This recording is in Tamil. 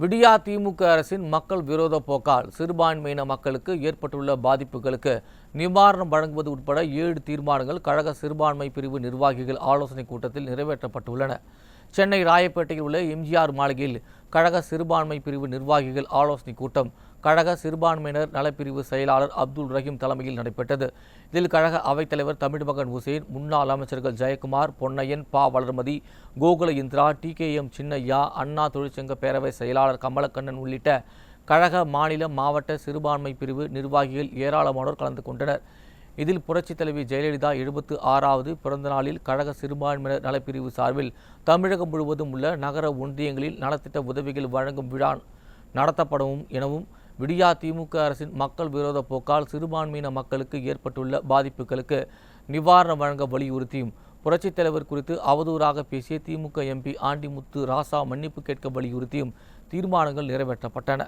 விடியா திமுக அரசின் மக்கள் விரோத போக்கால் சிறுபான்மையின மக்களுக்கு ஏற்பட்டுள்ள பாதிப்புகளுக்கு நிவாரணம் வழங்குவது உட்பட 7 தீர்மானங்கள் கழக சிறுபான்மை பிரிவு நிர்வாகிகள் ஆலோசனைக் கூட்டத்தில் நிறைவேற்றப்பட்டுள்ளன. சென்னை ராயப்பேட்டையில் உள்ள எம்ஜிஆர் மாளிகையில் கழக சிறுபான்மை பிரிவு நிர்வாகிகள் ஆலோசனைக் கூட்டம் கழக சிறுபான்மையினர் நலப்பிரிவு செயலாளர் அப்துல் ரஹீம் தலைமையில் நடைபெற்றது. இதில் கழக அவைத்தலைவர் தமிழ்மகன் உசேன், முன்னாள் அமைச்சர்கள் ஜெயக்குமார், பொன்னையன், பா. வளர்மதி, கோகுல இந்திரா, TKM சின்னையா, அண்ணா தொழிற்சங்க பேரவை செயலாளர் கமலக்கண்ணன் உள்ளிட்ட கழக மாநில மாவட்ட சிறுபான்மை பிரிவு நிர்வாகிகள் ஏராளமானோர் கலந்து கொண்டனர். இதில் புரட்சித் தலைவி ஜெயலலிதா 76வது பிறந்த நாளில் கழக சிறுபான்மையினர் நலப்பிரிவு சார்பில் தமிழகம் முழுவதும் உள்ள நகர ஒன்றியங்களில் நலத்திட்ட உதவிகள் வழங்கும் விழா நடத்தப்படும் எனவும், விடியா திமுக அரசின் மக்கள் விரோத போக்கால் சிறுபான்மையின மக்களுக்கு ஏற்பட்டுள்ள பாதிப்புகளுக்கு நிவாரணம் வழங்க வலியுறுத்தியும், புரட்சித் தலைவர் குறித்து அவதூறாக பேசிய திமுக MP ஆண்டிமுத்து ராசா மன்னிப்பு கேட்க வலியுறுத்தியும் தீர்மானங்கள் நிறைவேற்றப்பட்டன.